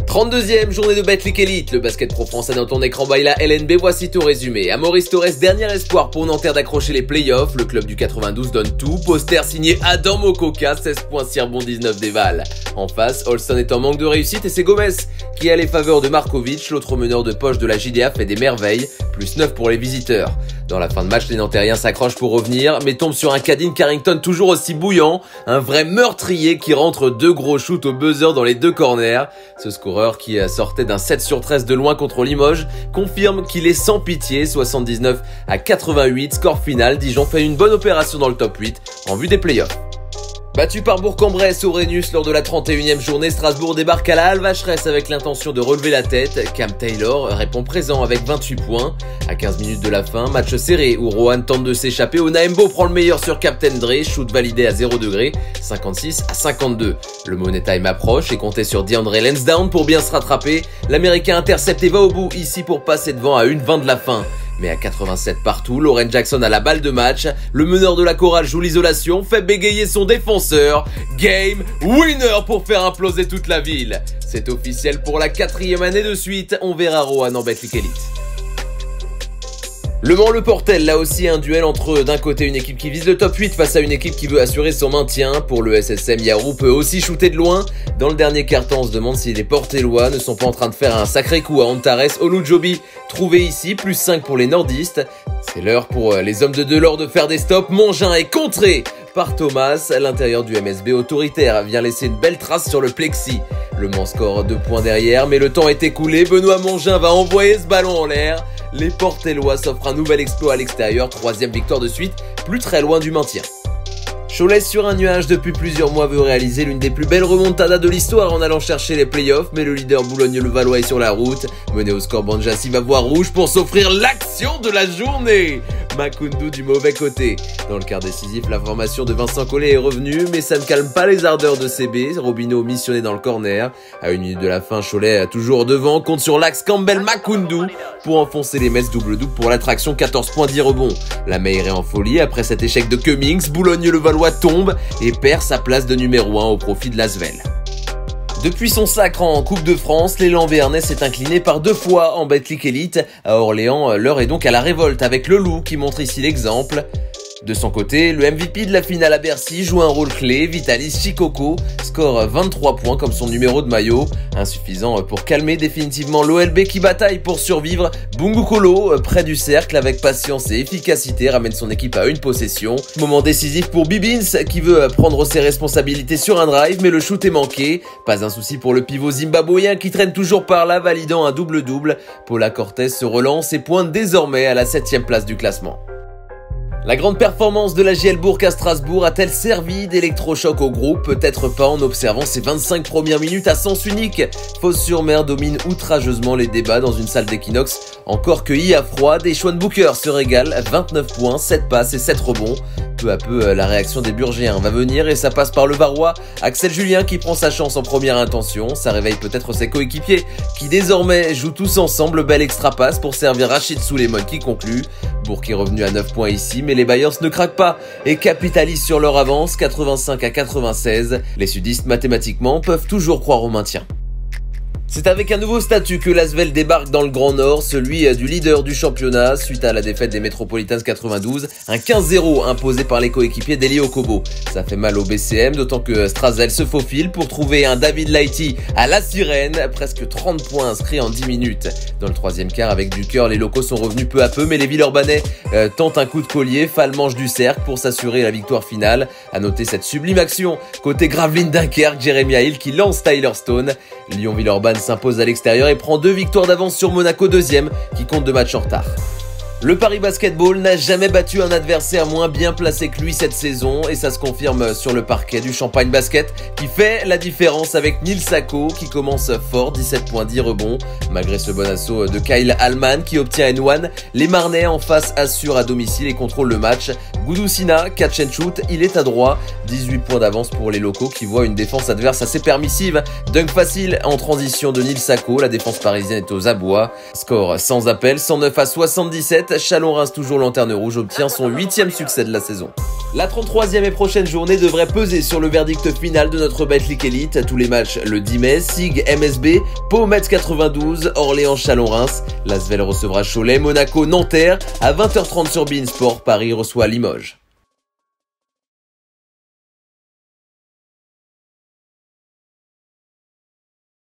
32e journée de Betclic Elite, le basket pro français dans ton écran by la LNB, voici tout résumé. Maurice Torres, dernier espoir pour Nanterre d'accrocher les playoffs, le club du 92 donne tout, poster signé Adam Mokoka, 16 points, 6 rebonds, 19 déval. En face, Holston est en manque de réussite et c'est Gomez qui a les faveurs de Markovic, l'autre meneur de poche de la JDA fait des merveilles, plus 9 pour les visiteurs. Dans la fin de match, les Nantériens s'accrochent pour revenir, mais tombent sur un Cadin Carrington toujours aussi bouillant, un vrai meurtrier qui rentre deux gros shoots au buzzer dans les deux corners. Ce scoreur qui sortait d'un 7 sur 13 de loin contre Limoges confirme qu'il est sans pitié, 79-88, score final. Dijon fait une bonne opération dans le top 8 en vue des playoffs. Battu par Bourg-en-Bresse au Rhenus lors de la 31e journée, Strasbourg débarque à la Halle Vacheresse avec l'intention de relever la tête. Cam Taylor répond présent avec 28 points. À 15 minutes de la fin, match serré où Rohan tente de s'échapper. Onaembo prend le meilleur sur Captain Dre, shoot validé à 0 degré, 56-52. Le Money Time approche et comptait sur DeAndre Lansdowne pour bien se rattraper. L'Américain intercepte et va au bout ici pour passer devant à 1:20 de la fin. Mais à 87 partout, Lauren Jackson a la balle de match, le meneur de la chorale joue l'isolation, fait bégayer son défenseur, game winner pour faire imploser toute la ville. C'est officiel pour la 4e année de suite, on verra Rohan en Betclic Elite. Le Mans-Le Portel, là aussi un duel entre d'un côté une équipe qui vise le top 8 face à une équipe qui veut assurer son maintien. Pour le SSM, Yarou peut aussi shooter de loin. Dans le dernier quart-temps, on se demande si les Portellois ne sont pas en train de faire un sacré coup à Antares. Olujobi trouvé ici, plus 5 pour les nordistes. C'est l'heure pour les hommes de Delors de faire des stops. Mongin est contré par Thomas. L'intérieur du MSB autoritaire vient laisser une belle trace sur le plexi. Le Mans score 2 points derrière, mais le temps est écoulé. Benoît Mongin va envoyer ce ballon en l'air. Les Portellois s'offrent un nouvel exploit à l'extérieur, 3e victoire de suite, plus très loin du maintien. Cholet sur un nuage depuis plusieurs mois veut réaliser l'une des plus belles remontadas de l'histoire en allant chercher les playoffs, mais le leader Boulogne-le-Valois est sur la route. Mené au score, Banjassi va voir rouge pour s'offrir l'action de la journée. Makoundou du mauvais côté. Dans le quart décisif, la formation de Vincent Collet est revenue, mais ça ne calme pas les ardeurs de CB. Robineau missionné dans le corner. À 1 minute de la fin, Cholet toujours devant, compte sur l'axe Campbell-Makoundou pour enfoncer les Mets double-double pour l'attraction, 14 points 10 rebonds. La Meilleure est en folie après cet échec de Cummings. Boulogne-le-Valois tombe et perd sa place de numéro 1 au profit de l'Asvel. Depuis son sacre en Coupe de France, l'élan béarnais s'est incliné par 2 fois en Betclic Elite. À Orléans, l'heure est donc à la révolte avec le Loup qui montre ici l'exemple. De son côté, le MVP de la finale à Bercy joue un rôle clé, Vitalis Chikoko score 23 points comme son numéro de maillot, insuffisant pour calmer définitivement l'OLB qui bataille pour survivre. Bungukolo, près du cercle avec patience et efficacité, ramène son équipe à une possession. Moment décisif pour Bibins qui veut prendre ses responsabilités sur un drive, mais le shoot est manqué. Pas un souci pour le pivot zimbabwéen qui traîne toujours par là, validant un double-double. Paula Cortez se relance et pointe désormais à la 7e place du classement. La grande performance de la JL Bourg à Strasbourg a-t-elle servi d'électrochoc au groupe? Peut-être pas en observant ses 25 premières minutes à sens unique. Fos-sur-Mer domine outrageusement les débats dans une salle d'Equinox encore cueillie à froid. Et Schwan Booker se régale, 29 points, 7 passes et 7 rebonds. Peu à peu, la réaction des Burgiens va venir et ça passe par le Varois Axel Julien qui prend sa chance en première intention. Ça réveille peut-être ses coéquipiers qui désormais jouent tous ensemble. Belle extra passe pour servir Rachid Souleymon qui conclut. Bourg est revenu à 9 points ici, mais les Bayers ne craquent pas et capitalisent sur leur avance, 85-96. Les sudistes mathématiquement peuvent toujours croire au maintien. C'est avec un nouveau statut que l'Asvel débarque dans le Grand Nord, celui du leader du championnat, suite à la défaite des Metropolitans 92, un 15-0 imposé par les coéquipiers d'Eli Okobo. Ça fait mal au BCM, d'autant que Strazel se faufile pour trouver un David Lighty à la sirène, presque 30 points inscrits en 10 minutes. Dans le 3e quart, avec du cœur, les locaux sont revenus peu à peu, mais les Villeurbanais tentent un coup de collier, Fall-Manche du cercle pour s'assurer la victoire finale. À noter cette sublime action côté Gravelines Dunkerque, Jeremiah Hill qui lance Tyler Stone. Lyon-Villeurbanne s'impose à l'extérieur et prend 2 victoires d'avance sur Monaco 2e qui compte 2 matchs en retard. Le Paris Basketball n'a jamais battu un adversaire moins bien placé que lui cette saison et ça se confirme sur le parquet du Champagne Basket qui fait la différence avec Nils Sako qui commence fort, 17 points 10 rebonds. Malgré ce bon assaut de Kyle Allman qui obtient N1, les Marnais en face assurent à domicile et contrôlent le match. Goudousina, catch and shoot, il est adroit, 18 points d'avance pour les locaux qui voient une défense adverse assez permissive. Dunk facile en transition de Nils Sako, la défense parisienne est aux abois. Score sans appel, 109-77. 7, Chalon-Reims, toujours lanterne rouge, obtient son 8e succès de la saison. La 33e et prochaine journée devrait peser sur le verdict final de notre Betclic Elite. Tous les matchs le 10 mai, SIG MSB, Pau Metz 92, Orléans Chalon-Reims. L'Asvel recevra Cholet, Monaco Nanterre. À 20h30 sur beIN Sport, Paris reçoit Limoges.